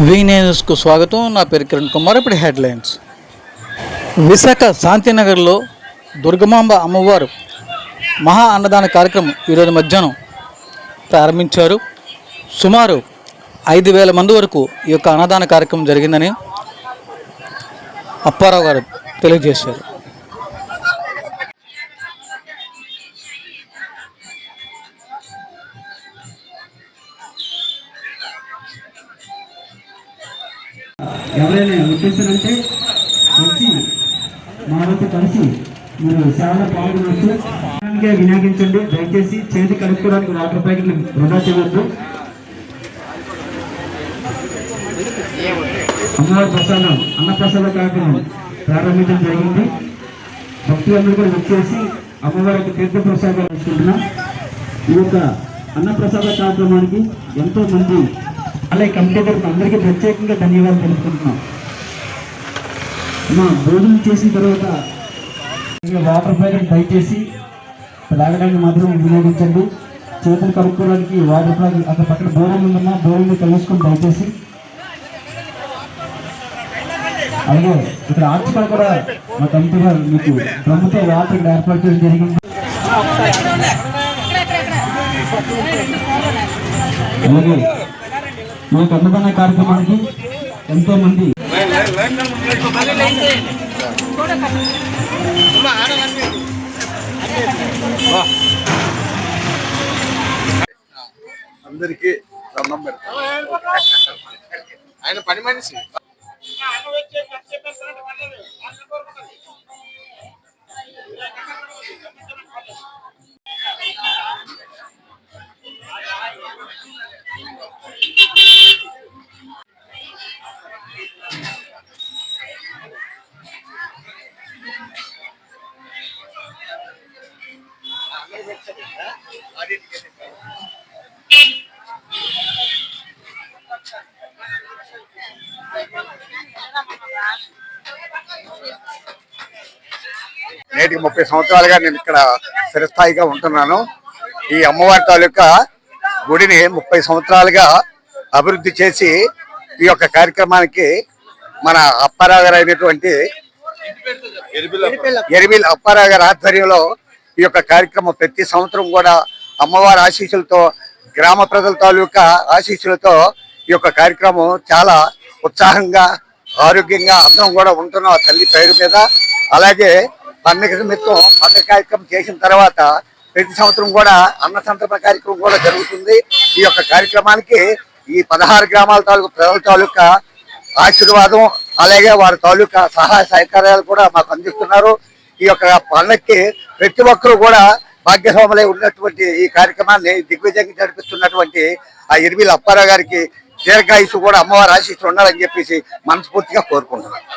వి న్యూస్కు స్వాగతం. నా పేరు కిరణ్ కుమార్. ఇప్పుడు హెడ్లైన్స్. విశాఖ శాంతినగర్లో దుర్గమాంబ అమ్మవారు మహా అన్నదాన కార్యక్రమం ఈరోజు మధ్యాహ్నం ప్రారంభించారు. సుమారు 5,000 మంది వరకు ఈ యొక్క అన్నదాన కార్యక్రమం జరిగిందని అప్పారావు గారు తెలియజేశారు. ఎవరైనా వచ్చేసారంటే వచ్చి మాతో కలిసి మీరు సేవలో పాల్గొనవచ్చు. వినియోగించండి. దయచేసి చేతి కలుపుకోవడానికి వాటర్ ప్యాకెట్లు వృధా చేయవద్దు. అమ్మవారి ప్రసాదం అన్నప్రసాద కార్యక్రమం ప్రారంభించడం జరిగింది. భక్తులందరూ కూడా వచ్చేసి అమ్మవారికి తీర్థ ప్రసాదాలు తీసుకుంటున్నాం. ఈ యొక్క అన్నప్రసాద కార్యక్రమానికి ఎంతో మంది అలాగే కమిటీ తరఫున అందరికీ ప్రత్యేకంగా ధన్యవాదాలు తెలుపుకుంటున్నాం. భోజనం చేసిన తర్వాత వాటర్ ప్యాకెట్ దయచేసి తాగడానికి మాత్రం వినియోగించండి. చేతులు కలుపుకోవడానికి వాటర్ ప్యాకెట్ అక్కడ పక్కన బోరం ఉందన్నా బోరంలో కలుసుకొని దయచేసి. అలాగే ఇక్కడ ఆర్చికల్ కూడా మా కమిటీ గారు మీకు డ్రమ్ముతో వాటర్ ఇక్కడ ఏర్పాటు చేయడం జరిగింది. అలాగే మా అన్నదాన కార్యక్రమానికి ఎంతో మంది అందరికీ దండం పెడతాం. ఆయన పని మనిషి నేటికి 30 సంవత్సరాలుగా నేను ఇక్కడ స్థిరస్థాయిగా ఉంటున్నాను. ఈ అమ్మవారి తాలూకా గుడిని 30 సంవత్సరాలుగా అభివృద్ధి చేసి ఈ యొక్క కార్యక్రమానికి మన అప్పారావు గారు అయినటువంటి ఎరిబిల్ అప్పారావు గారి ఆధ్వర్యంలో ఈ యొక్క కార్యక్రమం ప్రతి సంవత్సరం కూడా అమ్మవారి ఆశీస్సులతో గ్రామ ప్రజల తాలూకా ఆశీస్సులతో ఈ యొక్క కార్యక్రమం చాలా ఉత్సాహంగా ఆరోగ్యంగా అందరం కూడా ఉంటున్నాం తల్లి పేరు మీద. అలాగే పండుగ నిమిత్తం పండుగ కార్యక్రమం చేసిన తర్వాత ప్రతి సంవత్సరం కూడా అన్న సంతర్పణ కార్యక్రమం కూడా జరుగుతుంది. ఈ యొక్క కార్యక్రమానికి ఈ 16 గ్రామాల తాలూకా ప్రజల తాలూకా ఆశీర్వాదం అలాగే వారి తాలూకా సహాయ సహకారాలు కూడా మాకు అందిస్తున్నారు. ఈ యొక్క పండుగకి ప్రతి ఒక్కరూ కూడా భాగ్యస్వాములై ఉన్నటువంటి ఈ కార్యక్రమాన్ని దిగ్విజయంగా జరిపిస్తున్నటువంటి ఆ ఎరిబిల్ అప్పారావు గారికి దీర్ఘాయుసు కూడా అమ్మవారి ఆశీస్సులు ఉండాలని చెప్పేసి మనస్ఫూర్తిగా కోరుకుంటున్నాను.